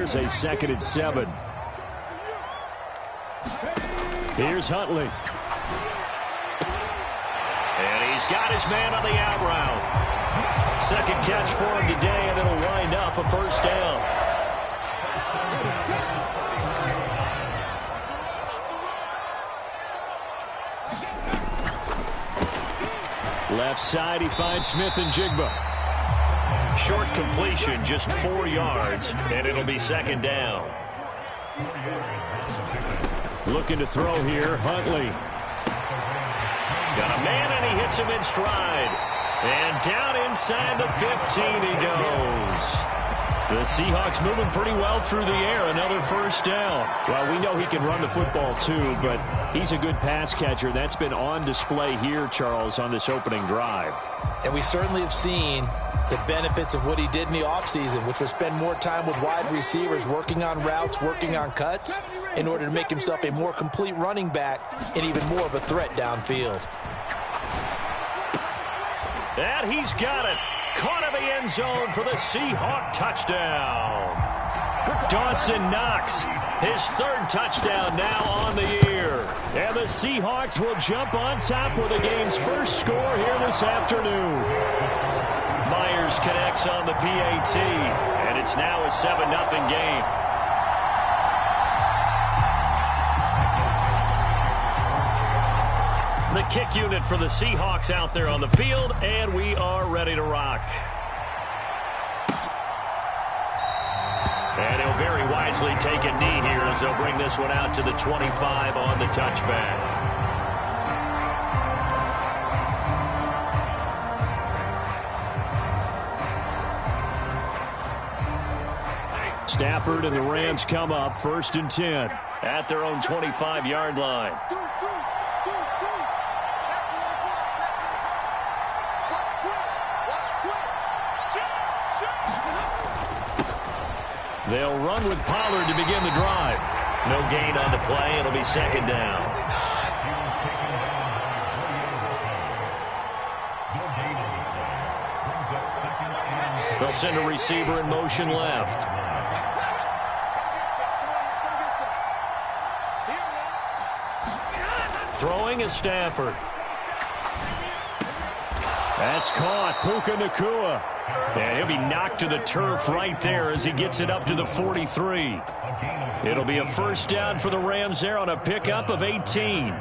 There's a 2nd and 7. Here's Huntley. And he's got his man on the out route. Second catch for him today, and it'll wind up a first down. Left side, he finds Smith and Jigba. Short completion, just 4 yards, and it'll be 2nd down. Looking to throw here, Huntley. Got a man, and he hits him in stride. And down inside the 15 he goes. The Seahawks moving pretty well through the air. Another first down. Well, we know he can run the football too, but he's a good pass catcher. That's been on display here, Charles, on this opening drive. And we certainly have seen the benefits of what he did in the offseason, which was spend more time with wide receivers, working on routes, working on cuts, in order to make himself a more complete running back and even more of a threat downfield. And he's got it. Caught in the end zone for the Seahawk touchdown. Dawson Knox, his 3rd touchdown now on the year. And the Seahawks will jump on top with the game's first score here this afternoon. Myers connects on the PAT, and it's now a 7-0 game. The kick unit for the Seahawks out there on the field, and we are ready to rock. And he'll very wisely take a knee here as they'll bring this one out to the 25 on the touchback. Stafford and the Rams come up 1st and 10. At their own 25-yard line. They'll run with Pollard to begin the drive. No gain on the play. It'll be 2nd down. They'll send a receiver in motion left. Throwing is Stafford. That's caught. Puka Nacua. And he'll be knocked to the turf right there as he gets it up to the 43. It'll be a first down for the Rams there on a pickup of 18.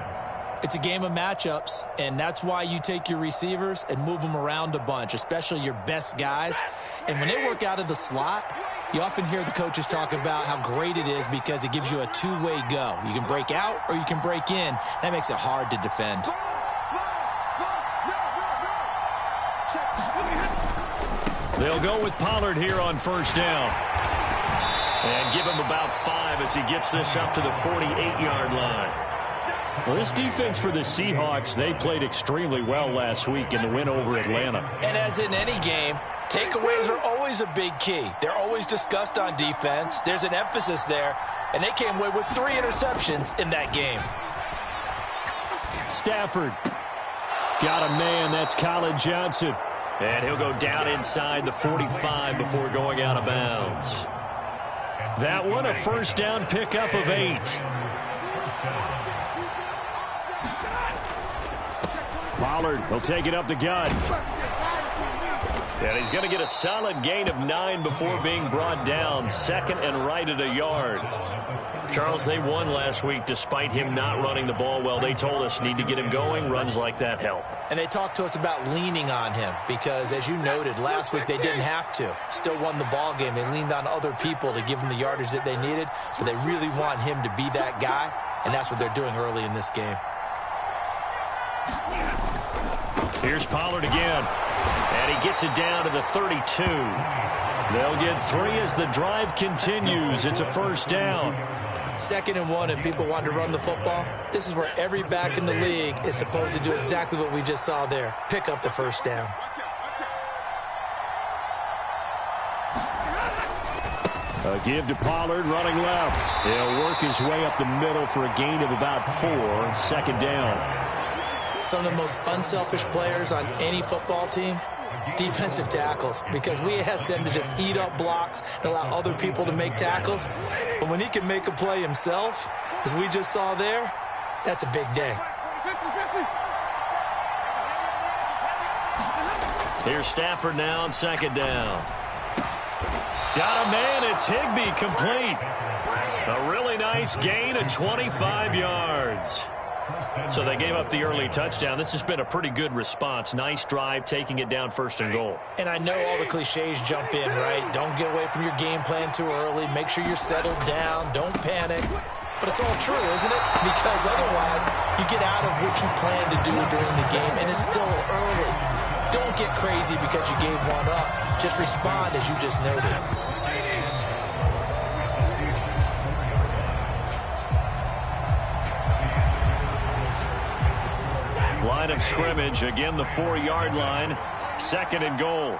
It's a game of matchups, and that's why you take your receivers and move them around a bunch, especially your best guys. And when they work out of the slot, you often hear the coaches talk about how great it is because it gives you a two-way go. You can break out or you can break in. That makes it hard to defend. They'll go with Pollard here on first down. And give him about 5 as he gets this up to the 48-yard line. Well, this defense for the Seahawks, they played extremely well last week in the win over Atlanta. And as in any game, takeaways are always a big key. They're always discussed on defense. There's an emphasis there, and they came away with 3 interceptions in that game. Stafford. Got a man. That's Colin Johnson. And he'll go down inside the 45 before going out of bounds. That one, a first down pickup of 8. Pollard will take it up the gut. And he's going to get a solid gain of 9 before being brought down. 2nd and right at a yard. Charles, they won last week despite him not running the ball well. They told us need to get him going. Runs like that help. And they talked to us about leaning on him because, as you noted, last week they didn't have to. Still won the ball game. They leaned on other people to give them the yardage that they needed, but they really want him to be that guy, and that's what they're doing early in this game. Here's Pollard again. And he gets it down to the 32. They'll get 3 as the drive continues. It's a first down. 2nd and 1, and people want to run the football. This is where every back in the league is supposed to do exactly what we just saw there. Pick up the first down. A give to Pollard running left. He'll work his way up the middle for a gain of about 4. 2nd down. Some of the most unselfish players on any football team Defensive tackles, because we ask them to just eat up blocks and allow other people to make tackles. But when he can make a play himself, as we just saw there, that's a big day. Here's Stafford now on second down. Got a man. It's Higbee, complete. A really nice gain of 25 yards. So they gave up the early touchdown. This has been a pretty good response. Nice drive, taking it down 1st and goal. And I know all the cliches jump in, right? Don't get away from your game plan too early. Make sure you're settled down. Don't panic. But it's all true, isn't it? Because otherwise, you get out of what you plan to do during the game, and it's still early. Don't get crazy because you gave one up. Just respond as you just noted. Line of scrimmage, again the 4-yard line. 2nd and goal.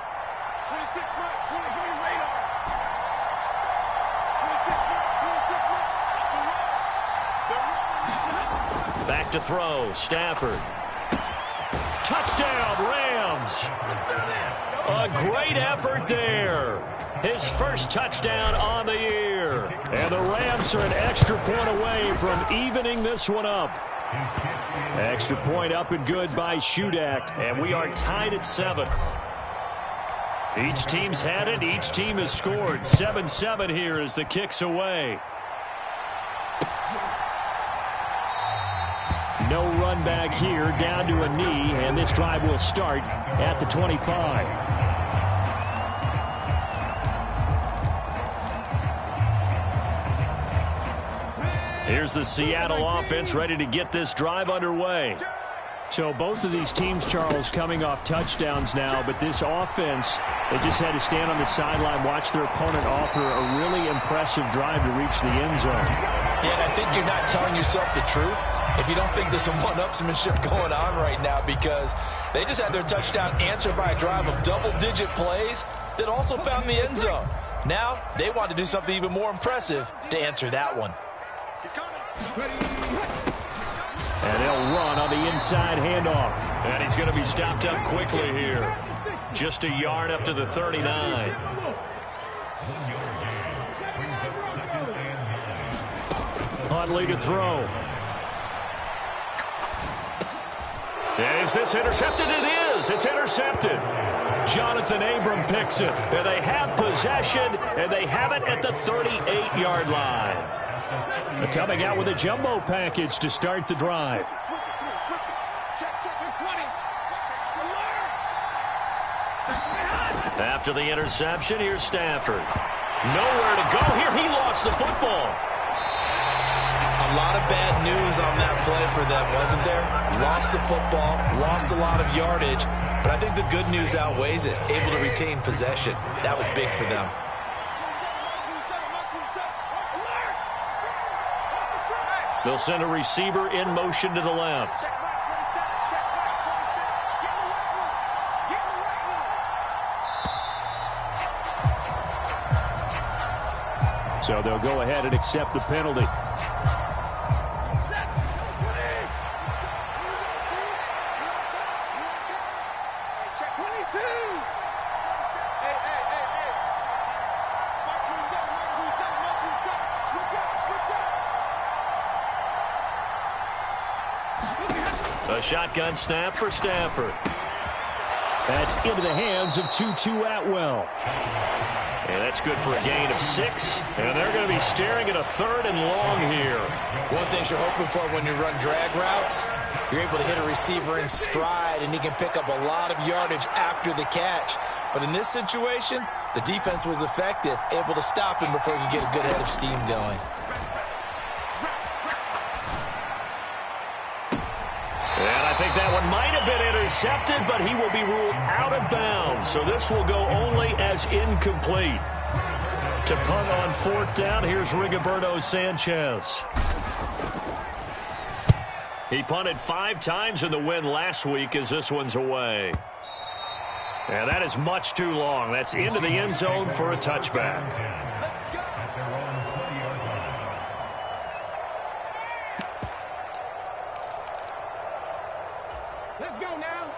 Back to throw, Stafford. Touchdown, Rams. A great effort there. His first touchdown on the year. And the Rams are an extra point away from evening this one up. Extra point up and good by Shudak. And we are tied at 7. Each team's had it. Each team has scored. 7-7 here as the kick's away. No run back here, down to a knee, and this drive will start at the 25. Here's the Seattle offense ready to get this drive underway. So both of these teams, Charles, coming off touchdowns now, but this offense, they just had to stand on the sideline, watch their opponent offer a really impressive drive to reach the end zone. Yeah, and I think you're not telling yourself the truth if you don't think there's some one-upsmanship going on right now, because they just had their touchdown answered by a drive of double-digit plays that also found the end zone. Now they want to do something even more impressive to answer that one. And they'll run on the inside handoff. And he's going to be stopped up quickly here. Just a yard up to the 39. Huntley to throw. Is this intercepted? It is. It's intercepted. Jonathan Abram picks it. And they have possession, and they have it at the 38-yard line. Coming out with a jumbo package to start the drive. After the interception, here's Stafford. Nowhere to go here. He lost the football. A lot of bad news on that play for them, wasn't there? Lost the football, lost a lot of yardage, but I think the good news outweighs it. Able to retain possession. That was big for them. They'll send a receiver in motion to the left. So they'll go ahead and accept the penalty. A shotgun snap for Stafford. That's into the hands of Tutu Atwell. And that's good for a gain of 6. And they're going to be staring at a 3rd and long here. One thing you're hoping for when you run drag routes, you're able to hit a receiver in stride, and he can pick up a lot of yardage after the catch. But in this situation, the defense was effective, able to stop him before he could get a good head of steam going. And I think that one might have been intercepted, but he will be ruled out of bounds. So this will go only as incomplete. To punt on 4th down, here's Rigoberto Sanchez. He punted 5 times in the win last week as this one's away. And that is much too long. That's into the end zone for a touchback.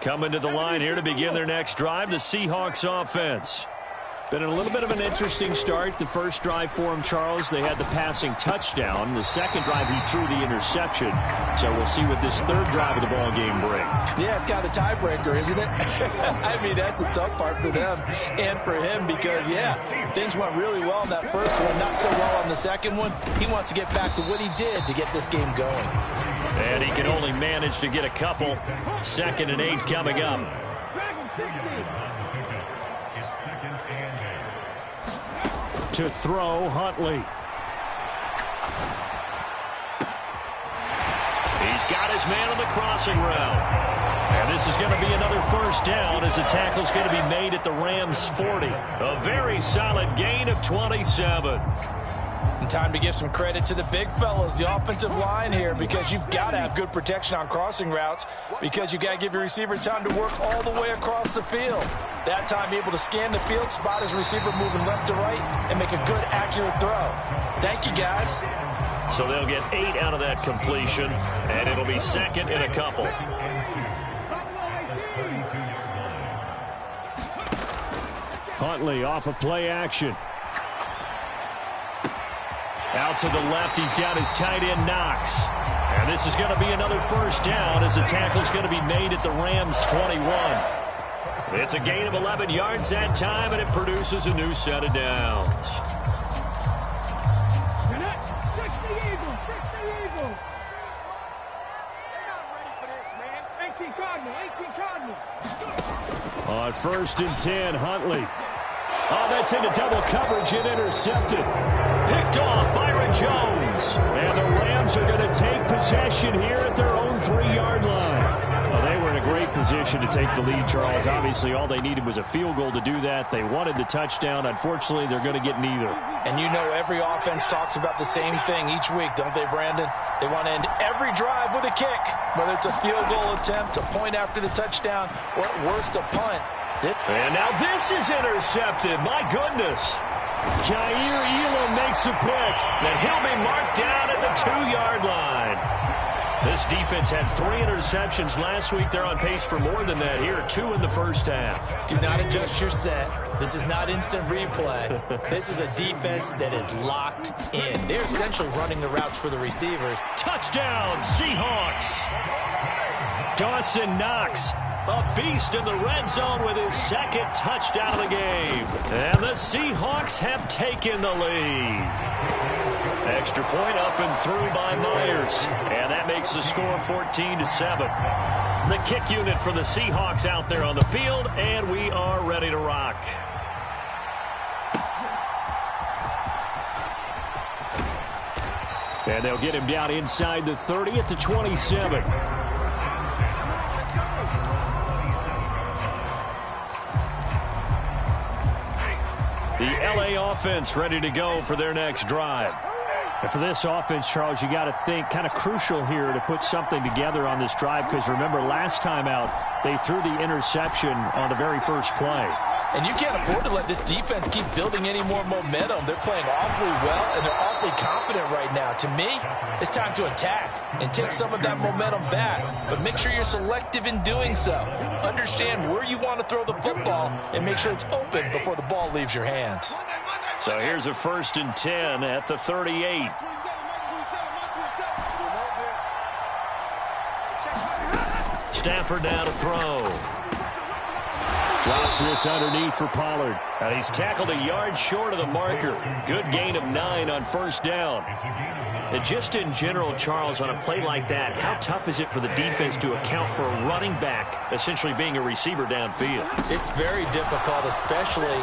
Coming to the line here to begin their next drive, the Seahawks offense. Been a little bit of an interesting start. The first drive for him, Charles, they had the passing touchdown. The second drive, he threw the interception. So we'll see what this third drive of the ball game brings. Yeah, it's kind of a tiebreaker, isn't it? I mean, that's the tough part for them and for him because, yeah, things went really well in that first one, not so well on the second one. He wants to get back to what he did to get this game going. And he can only manage to get a couple. 2nd and 8 coming up. To throw, Huntley. He's got his man on the crossing route. And this is going to be another first down as the tackle's going to be made at the Rams' 40. A very solid gain of 27. And time to give some credit to the big fellas, the offensive line here, because you've got to have good protection on crossing routes because you've got to give your receiver time to work all the way across the field. That time, be able to scan the field, spot his receiver moving left to right, and make a good, accurate throw. Thank you, guys. So they'll get 8 out of that completion, and it'll be 2nd and a couple. Huntley off of play action. Out to the left, he's got his tight end, Knox. And this is going to be another first down as the tackle's going to be made at the Rams' 21. It's a gain of 11 yards that time, and it produces a new set of downs. On 1st and 10, Huntley. Oh, that's into double coverage and intercepted. Picked off Byron Jones. And the Rams are going to take possession here at their own 3-yard line. Well, they were in a great position to take the lead, Charles. Obviously, all they needed was a field goal to do that. They wanted the touchdown. Unfortunately, they're going to get neither. And you know every offense talks about the same thing each week, don't they, Brandon? They want to end every drive with a kick, whether it's a field goal attempt, a point after the touchdown, or at worst, a punt. And now this is intercepted. My goodness. Jair Elam makes a pick. Then he'll be marked down at the 2-yard line. This defense had 3 interceptions last week. They're on pace for more than that here. 2 in the first half. Do not adjust your set. This is not instant replay. This is a defense that is locked in. They're essentially running the routes for the receivers. Touchdown, Seahawks. Dawson Knox. A beast in the red zone with his 2nd touchdown of the game. And the Seahawks have taken the lead. Extra point up and through by Myers. And that makes the score 14-7. The kick unit for the Seahawks out there on the field, and we are ready to rock. And they'll get him down inside the 30 at the 27. The LA offense ready to go for their next drive. And for this offense, Charles, you got to think kind of crucial here to put something together on this drive because remember last time out they threw the interception on the very first play. And you can't afford to let this defense keep building any more momentum. They're playing awfully well, and they're awfully confident right now. To me, it's time to attack and take some of that momentum back. But make sure you're selective in doing so. Understand where you want to throw the football and make sure it's open before the ball leaves your hands. So here's a 1st and 10 at the 38. Stafford now to throw. Drops this underneath for Pollard. And he's tackled a yard short of the marker. Good gain of 9 on 1st down. And just in general, Charles, on a play like that, how tough is it for the defense to account for a running back essentially being a receiver downfield? It's very difficult, especially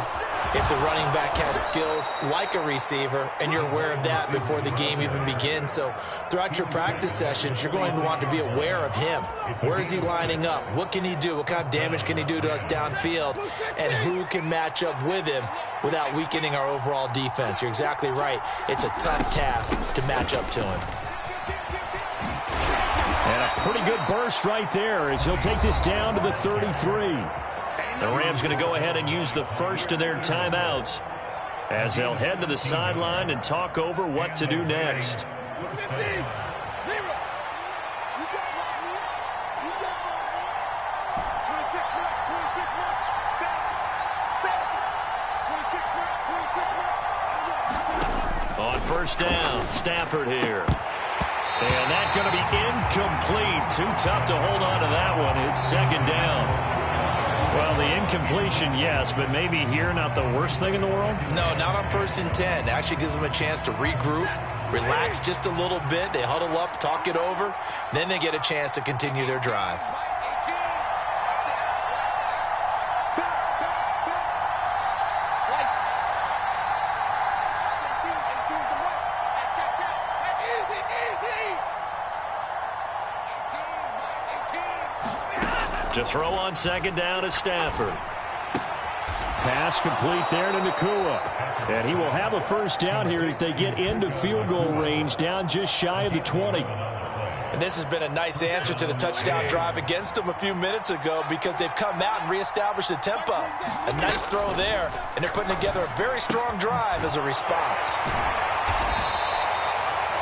if the running back has skills like a receiver, and you're aware of that before the game even begins. So throughout your practice sessions, you're going to want to be aware of him. Where is he lining up? What can he do? What kind of damage can he do to us downfield? And who can match up with him without weakening our overall defense? You're exactly right. It's a tough task to match up to him. And a pretty good burst right there as he'll take this down to the 33. The Rams going to go ahead and use the first of their timeouts as they'll head to the sideline and talk over what to do next. first down. Stafford here. And that's going to be incomplete. Too tough to hold on to that one. It's second down. Well, the incompletion, yes, but maybe here not the worst thing in the world? No, not on 1st and 10. Actually gives them a chance to regroup, relax just a little bit. They huddle up, talk it over. Then they get a chance to continue their drive. To throw on second down is Stafford. Pass complete there to Nakua. And he will have a first down here as they get into field goal range, down just shy of the 20. And this has been a nice answer to the touchdown drive against them a few minutes ago because they've come out and reestablished the tempo. A nice throw there, and they're putting together a very strong drive as a response.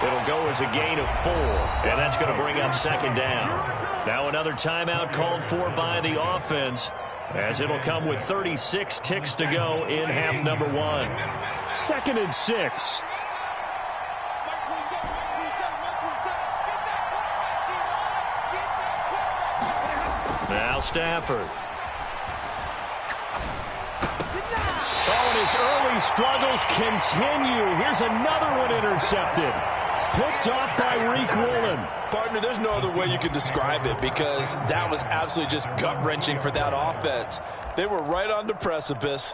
It'll go as a gain of 4, and that's going to bring up second down. Now another timeout called for by the offense, as it'll come with 36 ticks to go in half number 1. 2nd and 6. Now Stafford. Oh, and his early struggles continue. Here's another one intercepted. Picked off by Reek Woolen. Partner, there's no other way you could describe it because that was absolutely just gut-wrenching for that offense. They were right on the precipice.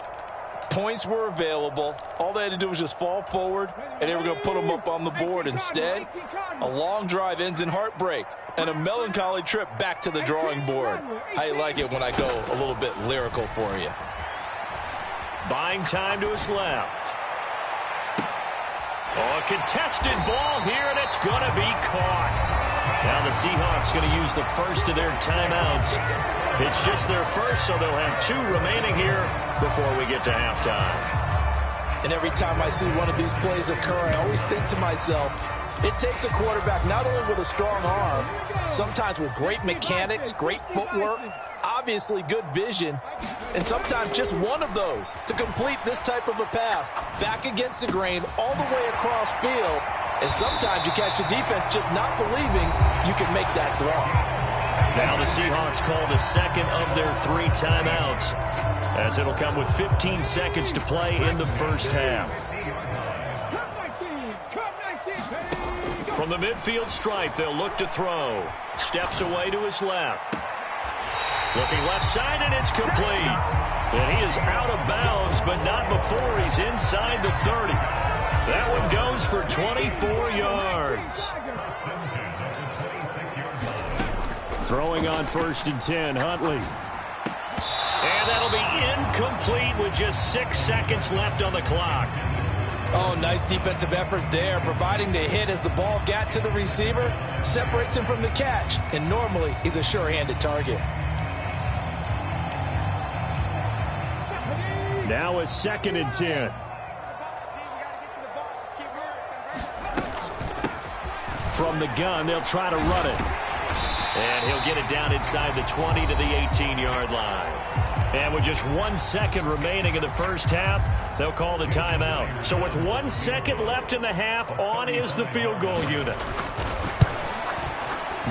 Points were available. All they had to do was just fall forward, and they were going to put them up on the board. Instead, a long drive ends in heartbreak and a melancholy trip back to the drawing board. I like it when I go a little bit lyrical for you. Buying time to his left. Oh, a contested ball here, and it's going to be caught. Now the Seahawks going to use the first of their timeouts. It's just their first, so they'll have 2 remaining here before we get to halftime. And every time I see one of these plays occur, I always think to myself, it takes a quarterback not only with a strong arm, sometimes with great mechanics, great footwork, obviously good vision, and sometimes just one of those to complete this type of a pass back against the grain all the way across field. And sometimes you catch the defense just not believing you can make that throw. Now the Seahawks call the second of their 3 timeouts, as it'll come with 15 seconds to play in the first half. From the midfield stripe, they'll look to throw. Steps away to his left. Looking left side, and it's complete. And he is out of bounds, but not before he's inside the 30. That one goes for 24 yards. Throwing on 1st and 10, Huntley. And that'll be incomplete with just 6 seconds left on the clock. Oh, nice defensive effort there, providing the hit as the ball got to the receiver, separates him from the catch, and normally he's a sure-handed target. Now a 2nd and 10. From the gun, they'll try to run it. And he'll get it down inside the 20 to the 18-yard line. And with just 1 second remaining in the first half, they'll call the timeout. So with 1 second left in the half, on is the field goal unit.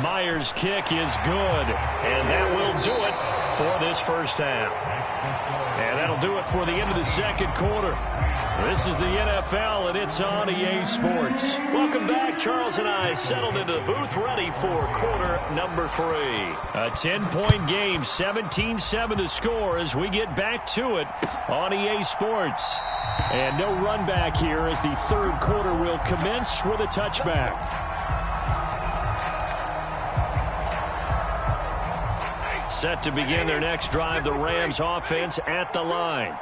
Myers' kick is good, and that will do it for this first half. And that'll do it for the end of the second quarter. This is the NFL, and it's on EA Sports. Welcome back. Charles and I settled into the booth, ready for quarter number 3. A 10-point game, 17-7 the score as we get back to it on EA Sports. And no run back here as the third quarter will commence with a touchback. Set to begin their next drive, the Rams offense at the line.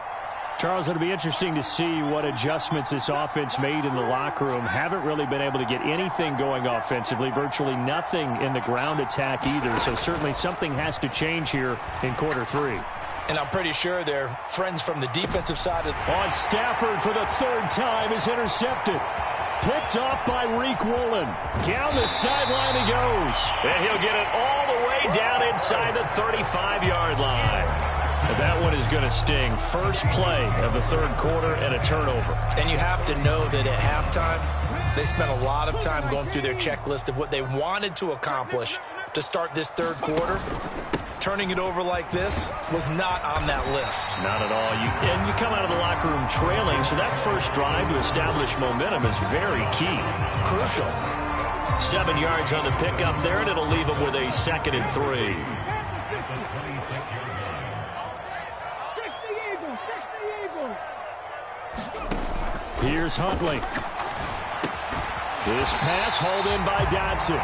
Charles, it'll be interesting to see what adjustments this offense made in the locker room. Haven't really been able to get anything going offensively, virtually nothing in the ground attack either. So certainly something has to change here in quarter 3. And I'm pretty sure their friends from the defensive side of... On Stafford for the 3rd time is intercepted. Picked off by Reek Woolen. Down the sideline he goes. And he'll get it all the way down inside the 35-yard line. That one is going to sting. First play of the third quarter and a turnover. And you have to know that at halftime, they spent a lot of time going through their checklist of what they wanted to accomplish to start this third quarter. Turning it over like this was not on that list. Not at all. And you come out of the locker room trailing, so that first drive to establish momentum is very key. Crucial. 7 yards on the pickup there, and it'll leave them with a 2nd and 3. Here's Huntley. This pass hauled in by Dotson.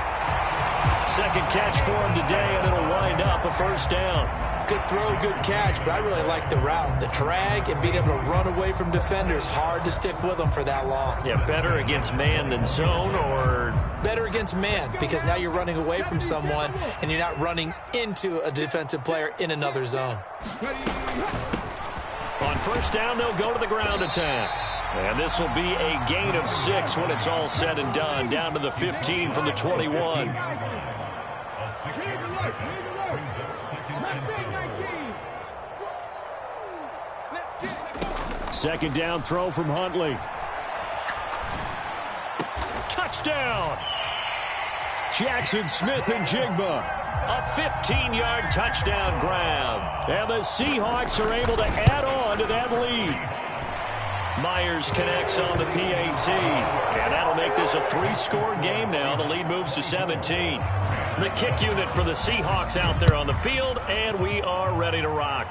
Second catch for him today, and it'll wind up a first down. Good throw, good catch, but I really like the route. The drag and being able to run away from defenders, hard to stick with them for that long. Yeah, better against man than zone, or better against man, because now you're running away from someone and you're not running into a defensive player in another zone. On first down, they'll go to the ground attack. And this will be a gain of 6 when it's all said and done. Down to the 15 from the 21. Second down throw from Huntley. Touchdown! Jackson Smith and Jigba. A 15-yard touchdown grab. And the Seahawks are able to add on to that lead. Myers connects on the PAT. And that'll make this a 3-score game now. The lead moves to 17. The kick unit for the Seahawks out there on the field, and we are ready to rock.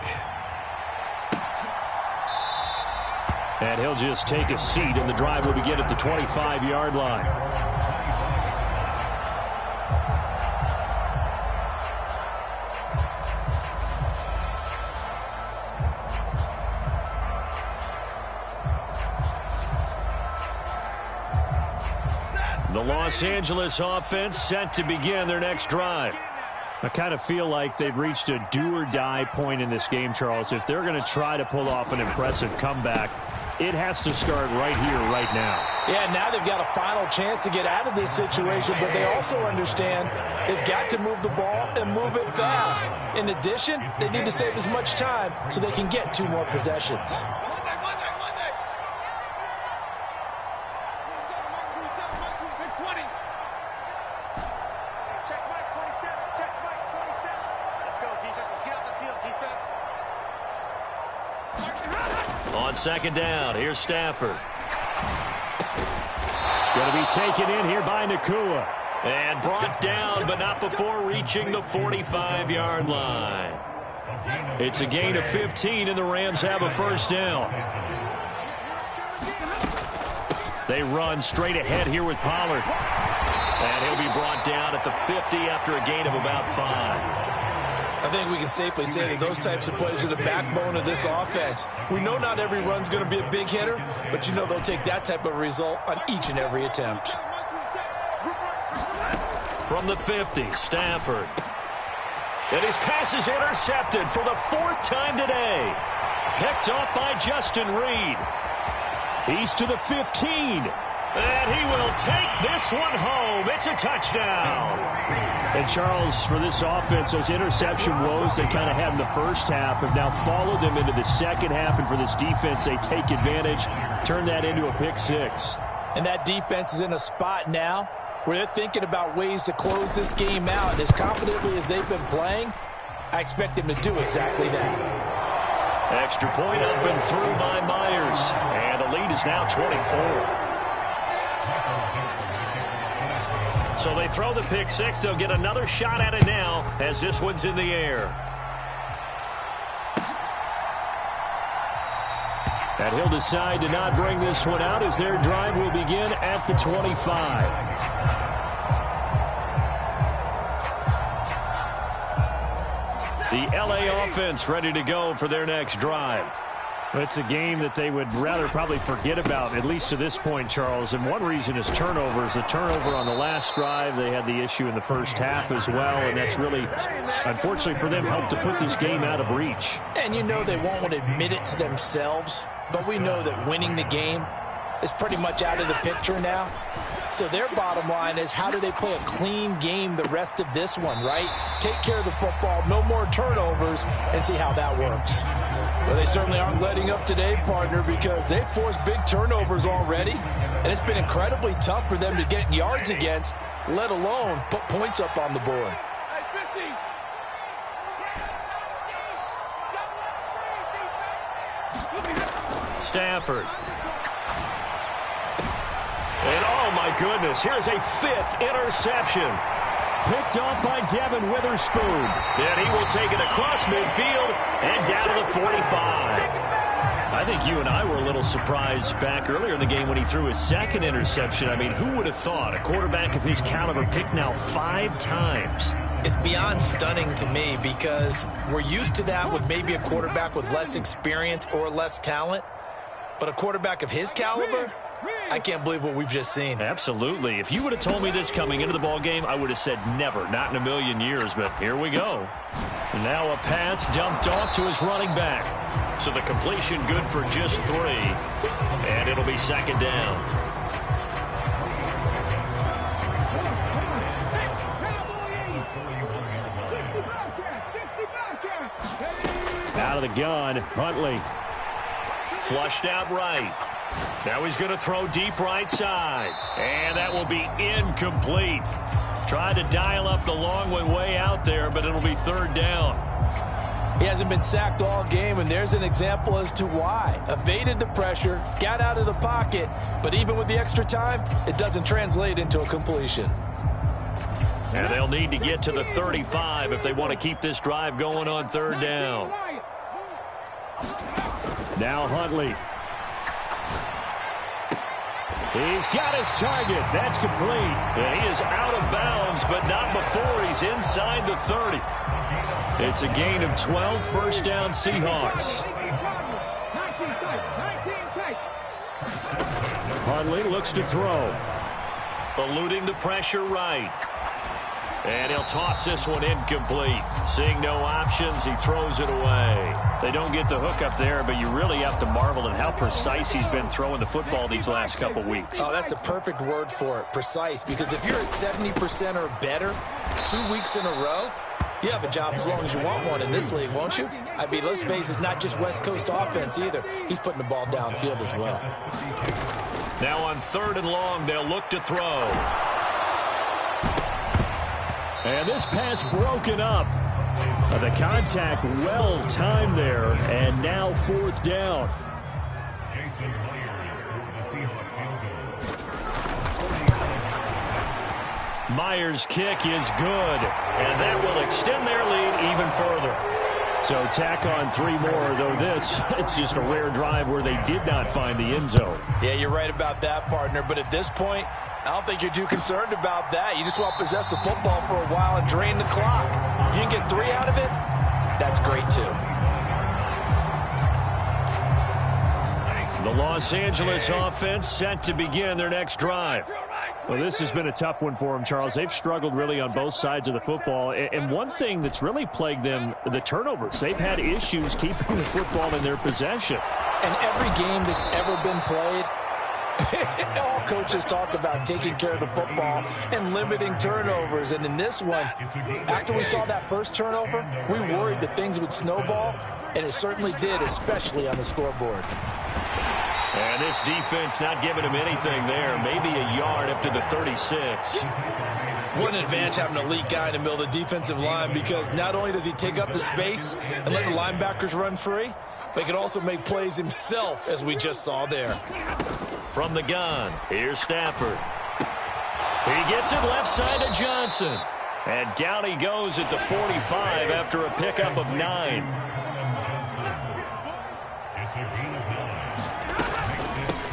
And he'll just take a seat, and the drive will begin at the 25-yard line. The Los Angeles offense set to begin their next drive. I kind of feel like they've reached a do-or-die point in this game, Charles. If they're going to try to pull off an impressive comeback, it has to start right here, right now. Yeah, now they've got a final chance to get out of this situation, but they also understand they've got to move the ball and move it fast. In addition, they need to save as much time so they can get 2 more possessions. On second down, here's Stafford. Going to be taken in here by Nakua. And brought down, but not before reaching the 45-yard line. It's a gain of 15, and the Rams have a first down. They run straight ahead here with Pollard. And he'll be brought down at the 50 after a gain of about 5. I think we can safely say that those types of plays are the backbone of this offense. We know not every run's going to be a big hitter, but you know they'll take that type of result on each and every attempt. From the 50, Stafford. And his pass is intercepted for the 4th time today. Picked off by Justin Reed. He's to the 15. And he will take this one home. It's a touchdown. And, Charles, for this offense, those interception woes they kind of had in the first half have now followed them into the second half. And for this defense, they take advantage, turn that into a pick 6. And that defense is in a spot now where they're thinking about ways to close this game out. And as confidently as they've been playing, I expect them to do exactly that. Extra point up and through by Myers. And the lead is now 24. So they throw the pick 6. They'll get another shot at it now as this one's in the air. And he'll decide to not bring this one out as their drive will begin at the 25. The LA offense ready to go for their next drive. It's a game that they would rather probably forget about, at least to this point, Charles. And one reason is turnovers. The turnover on the last drive, they had the issue in the first half as well. And that's really, unfortunately for them, helped to put this game out of reach. And you know they won't admit it to themselves, but we know that winning the game is pretty much out of the picture now. So their bottom line is, how do they play a clean game the rest of this one, right? Take care of the football, no more turnovers, and see how that works. Well, they certainly aren't letting up today, partner, because they've forced big turnovers already, and it's been incredibly tough for them to get yards against, let alone put points up on the board. Stafford. And oh my goodness, here's a 5th interception. Picked off by Devin Witherspoon. And he will take it across midfield and down to the 45. I think you and I were a little surprised back earlier in the game when he threw his 2nd interception. I mean, who would have thought a quarterback of his caliber picked now 5 times? It's beyond stunning to me, because we're used to that with maybe a quarterback with less experience or less talent. But a quarterback of his caliber, I can't believe what we've just seen. Absolutely. If you would have told me this coming into the ball game, I would have said never, not in a million years. But here we go. Now a pass dumped off to his running back. So the completion good for just 3. And it'll be 2nd down. Out of the gun, Huntley. Flushed out right. Now he's going to throw deep right side. And that will be incomplete. Tried to dial up the long one way out there, but it'll be 3rd down. He hasn't been sacked all game, and there's an example as to why. Evaded the pressure, got out of the pocket, but even with the extra time, it doesn't translate into a completion. And they'll need to get to the 35 if they want to keep this drive going on 3rd down. Now Huntley. He's got his target. That's complete. And he is out of bounds, but not before he's inside the 30. It's a gain of 12, 1st down Seahawks. Huntley looks to throw. Eluding the pressure right. And he'll toss this one incomplete. Seeing no options, he throws it away. They don't get the hook up there, but you really have to marvel at how precise he's been throwing the football these last couple weeks. Oh, that's the perfect word for it, precise. Because if you're at 70% or better 2 weeks in a row, you have a job as long as you want one in this league, won't you? I mean, let's face it, it's not just West Coast offense either. He's putting the ball downfield as well. Now on 3rd and long, they'll look to throw. And this pass broken up. The contact well timed there, and now 4th down. Myers' kick is good, and that will extend their lead even further. So tack on 3 more, though it's just a rare drive where they did not find the end zone. Yeah, you're right about that, partner, but at this point, I don't think you're too concerned about that. You just want to possess the football for a while and drain the clock. If you can get 3 out of it, that's great too. The Los Angeles offense set to begin their next drive. Well, this has been a tough one for them, Charles. They've struggled really on both sides of the football. And one thing that's really plagued them, the turnovers. They've had issues keeping the football in their possession. And every game that's ever been played, all coaches talk about taking care of the football and limiting turnovers. And in this one, after we saw that first turnover, we worried that things would snowball, and it certainly did, especially on the scoreboard. And this defense not giving him anything there. Maybe a yard up to the 36. What an advantage having an elite guy in the middle of the defensive line, because not only does he take up the space and let the linebackers run free, but he can also make plays himself, as we just saw there. From the gun, here's Stafford. He gets it left side to Johnson. And down he goes at the 45 after a pickup of 9.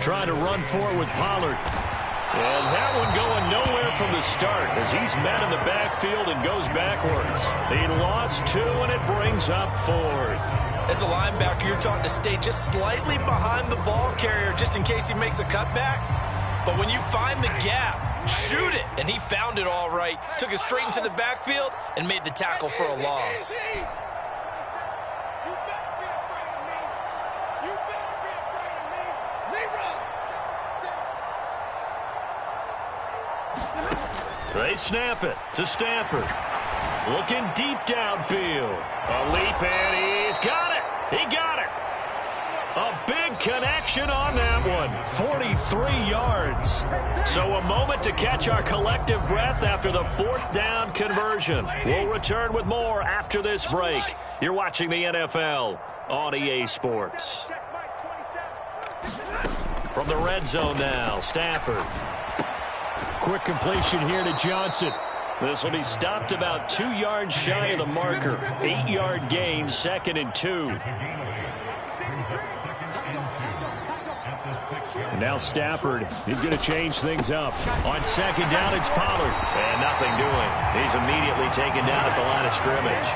Trying to run forward with Pollard. And that one going nowhere from the start as he's met in the backfield and goes backwards. He lost 2, and it brings up 4th. As a linebacker, you're taught to stay just slightly behind the ball carrier just in case he makes a cutback. But when you find the gap, shoot it. And he found it all right. Took it straight into the backfield and made the tackle for a loss. They snap it to Stafford. Looking deep downfield. A leap, and he's got it. He got it. A big connection on that one. 43 yards. So a moment to catch our collective breath after the fourth down conversion. We'll return with more after this break. You're watching the NFL on EA Sports. From the red zone now, Stafford. Quick completion here to Johnson. This will be stopped about 2 yards shy of the marker. 8-yard gain, 2nd and 2. Now Stafford is going to change things up. On 2nd down, it's Pollard. And nothing doing. He's immediately taken down at the line of scrimmage.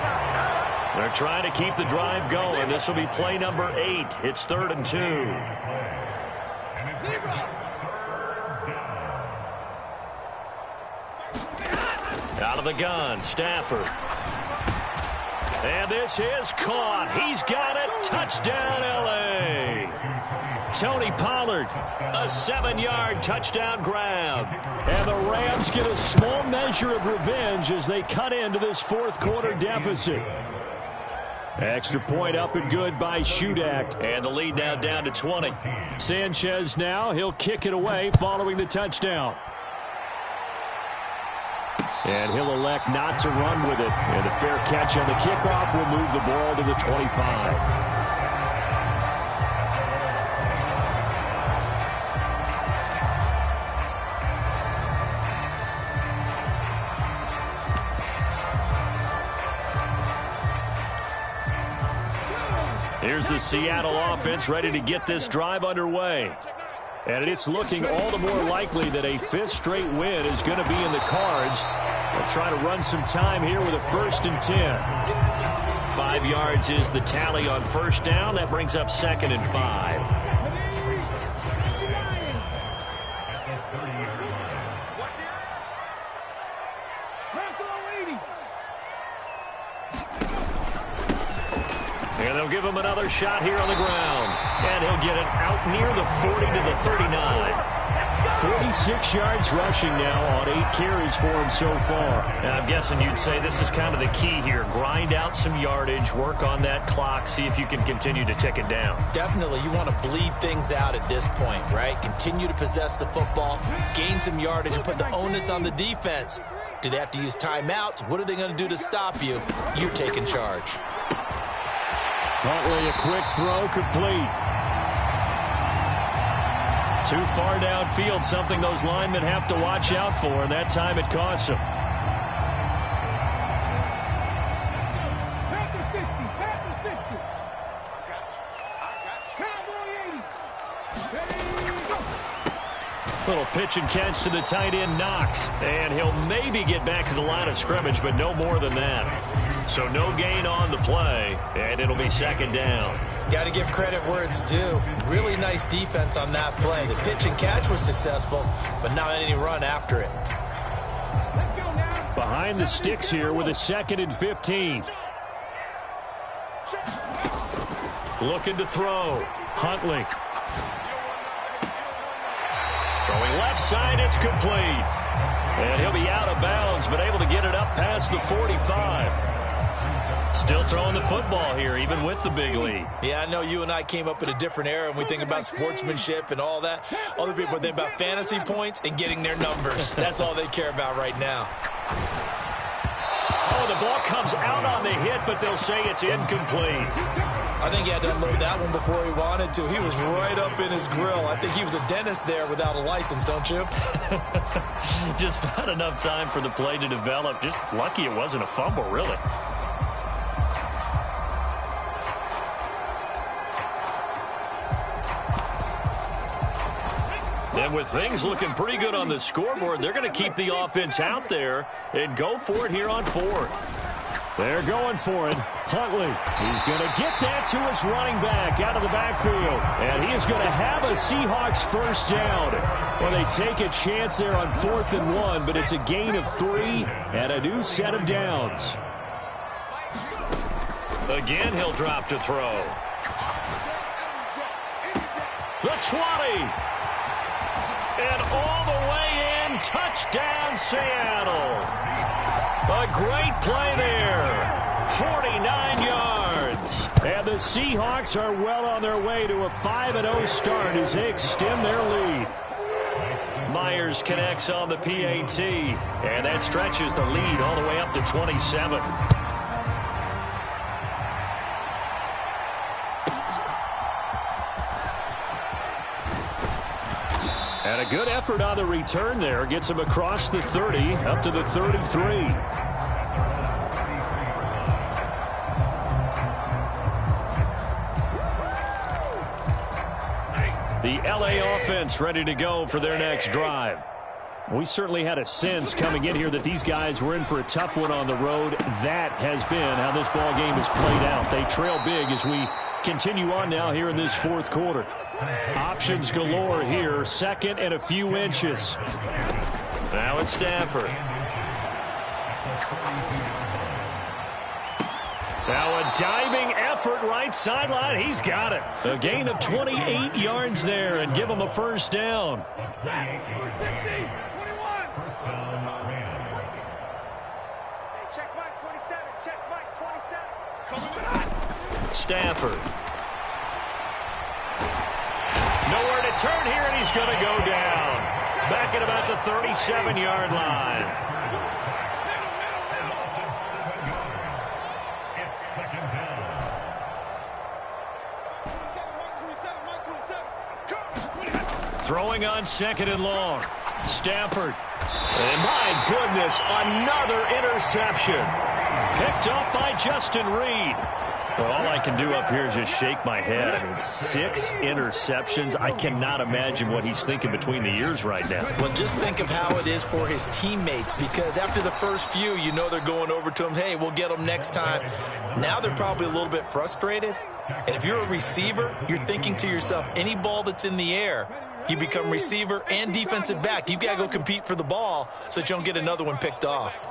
They're trying to keep the drive going. This will be play number 8. It's 3rd and 2. Out of the gun, Stafford. And this is caught. He's got it. Touchdown, L.A. Tony Pollard. A 7-yard touchdown grab. And the Rams get a small measure of revenge as they cut into this fourth quarter deficit. Extra point up and good by Shudak. And the lead now down to 20. Sanchez now, he'll kick it away following the touchdown. And he'll elect not to run with it. And a fair catch on the kickoff will move the ball to the 25. Here's the Seattle offense ready to get this drive underway. And it's looking all the more likely that a 5th straight win is going to be in the cards. They'll try to run some time here with a 1st and 10. 5 yards is the tally on 1st down. That brings up 2nd and 5. And they'll give him another shot here on the ground. And he'll get it out near the 40 to the 39. 46 yards rushing now on 8 carries for him so far. And I'm guessing you'd say this is kind of the key here. Grind out some yardage, work on that clock, see if you can continue to tick it down. Definitely, you want to bleed things out at this point, right? Continue to possess the football, gain some yardage, and put the onus on the defense. Do they have to use timeouts? What are they going to do to stop you? You're taking charge. Huntley, a quick throw, complete. Too far downfield, something those linemen have to watch out for, and that time it costs them. Little pitch and catch to the tight end, Knox. And he'll maybe get back to the line of scrimmage, but no more than that. So no gain on the play, and it'll be 2nd down. Got to give credit where it's due. Really nice defense on that play. The pitch and catch was successful, but not any run after it. Behind the sticks here with a 2nd and 15. Looking to throw. Huntley. Throwing left side, it's complete. And he'll be out of bounds, but able to get it up past the 45. Still throwing the football here, even with the big lead. Yeah, I know you and I came up in a different era, and we think about sportsmanship and all that. Other people think about fantasy points and getting their numbers. That's all they care about right now. Oh, the ball comes out on the hit, but they'll say it's incomplete. I think he had to unload that one before he wanted to. He was right up in his grill. I think he was a dentist there without a license, don't you? Just not enough time for the play to develop. Just lucky it wasn't a fumble, really. And with things looking pretty good on the scoreboard, they're going to keep the offense out there and go for it here on 4th. They're going for it. Huntley, he's going to get that to his running back out of the backfield. And he is going to have a Seahawks 1st down. Well, they take a chance there on 4th and 1, but it's a gain of 3 and a new set of downs. Again, he'll drop to throw. The 20. And all the way in, touchdown, Seattle. A great play there. 49 yards. And the Seahawks are well on their way to a 5-0 start as they extend their lead. Myers connects on the PAT, and that stretches the lead all the way up to 27. And a good effort on the return there. Gets him across the 30, up to the 33. The LA offense ready to go for their next drive. We certainly had a sense coming in here that these guys were in for a tough one on the road. That has been how this ball game has played out. They trail big as we continue on now here in this fourth quarter. Options galore here. Second and a few inches. Now it's Stafford. Now a diving effort right sideline. He's got it. A gain of 28 yards there and give him a first down. Stafford. Nowhere to turn here, and he's going to go down. Back at about the 37-yard line. Throwing on second and long. Stafford. And my goodness, another interception. Picked up by Justin Reed. Well, all I can do up here is just shake my head. I mean, 6 interceptions. I cannot imagine what he's thinking between the ears right now. Well, just think of how it is for his teammates, because after the first few, you know they're going over to him, hey, we'll get them next time. Now they're probably a little bit frustrated. And if you're a receiver, you're thinking to yourself, any ball that's in the air, you become receiver and defensive back. You've got to go compete for the ball so that you don't get another one picked off.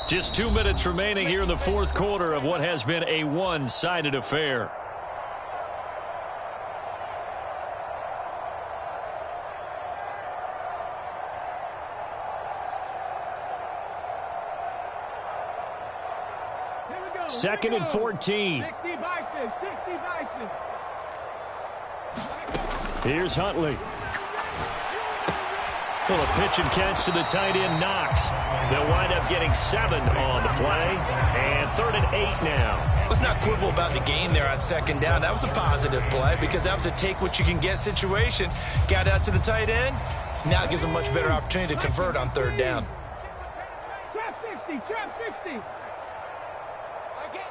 Just 2 minutes remaining here in the fourth quarter of what has been a one-sided affair. Second and 14. Here's Huntley. Well, a pitch and catch to the tight end, Knox. They'll wind up getting 7 on the play. And 3rd and 8 now. Let's not quibble about the gain there on second down. That was a positive play because that was a take-what-you-can-get situation. Got out to the tight end. Now it gives them a much better opportunity to convert on 3rd down. Trap 60, trap 60.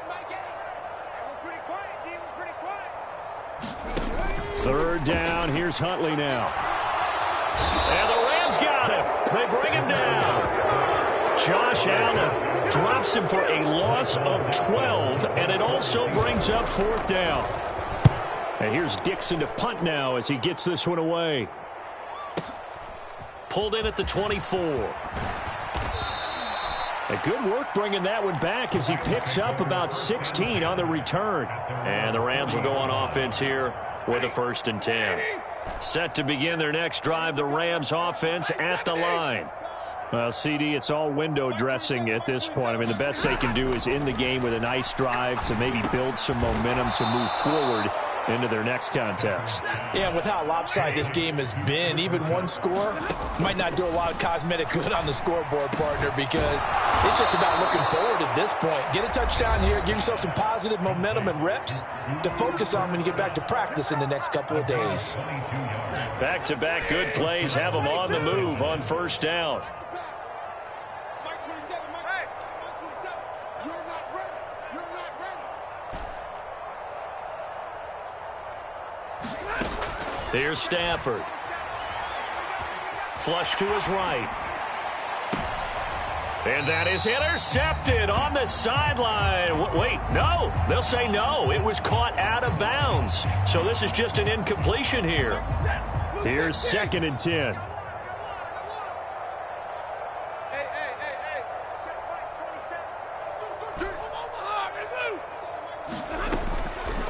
My game. We're pretty quiet, D. We're pretty quiet. 3rd down. Here's Huntley now. And the Rams got him. They bring him down. Josh Allen drops him for a loss of 12, and it also brings up 4th down. And here's Dixon to punt now as he gets this one away. Pulled in at the 24. A good work bringing that one back as he picks up about 16 on the return. And the Rams will go on offense here with a 1st and 10. Set to begin their next drive, the Rams offense at the line. Well, CD, it's all window dressing at this point. I mean, the best they can do is end the game with a nice drive to maybe build some momentum to move forward into their next contest. Yeah, with how lopsided this game has been, even one score might not do a lot of cosmetic good on the scoreboard, partner, because it's just about looking forward at this point. Get a touchdown here, give yourself some positive momentum and reps to focus on when you get back to practice in the next couple of days. Back-to-back good plays have them on the move on 1st down. Here's Stafford. Flush to his right. And that is intercepted on the sideline. Wait, no. They'll say no. It was caught out of bounds. So this is just an incompletion here. Here's 2nd and 10.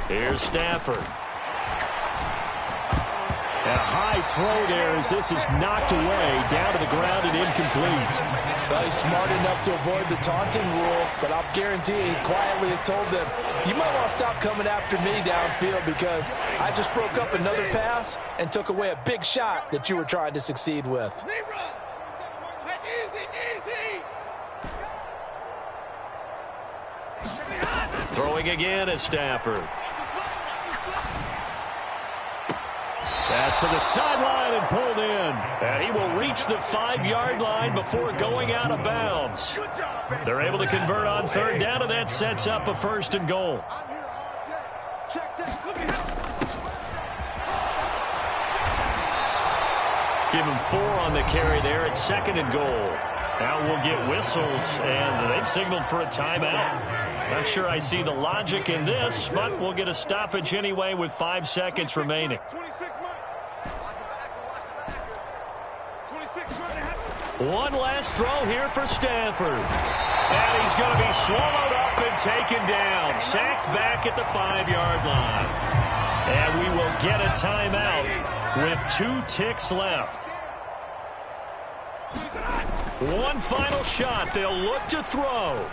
Here's Stafford. A high throw there as this is knocked away, down to the ground and incomplete. Well, he's smart enough to avoid the taunting rule, but I'll guarantee he quietly has told them, you might want to stop coming after me downfield because I just broke up another pass and took away a big shot that you were trying to succeed with. Throwing again is Stafford. Pass to the sideline and pulled in. And he will reach the 5-yard line before going out of bounds. They're able to convert on third down, and that sets up a 1st and goal. Give him 4 on the carry there at 2nd and goal. Now we'll get whistles, and they've signaled for a timeout. Not sure I see the logic in this, but we'll get a stoppage anyway with 5 seconds remaining. One last throw here for Stafford. And he's going to be swallowed up and taken down. Sacked back at the 5-yard line. And we will get a timeout with 2 ticks left. One final shot. They'll look to throw.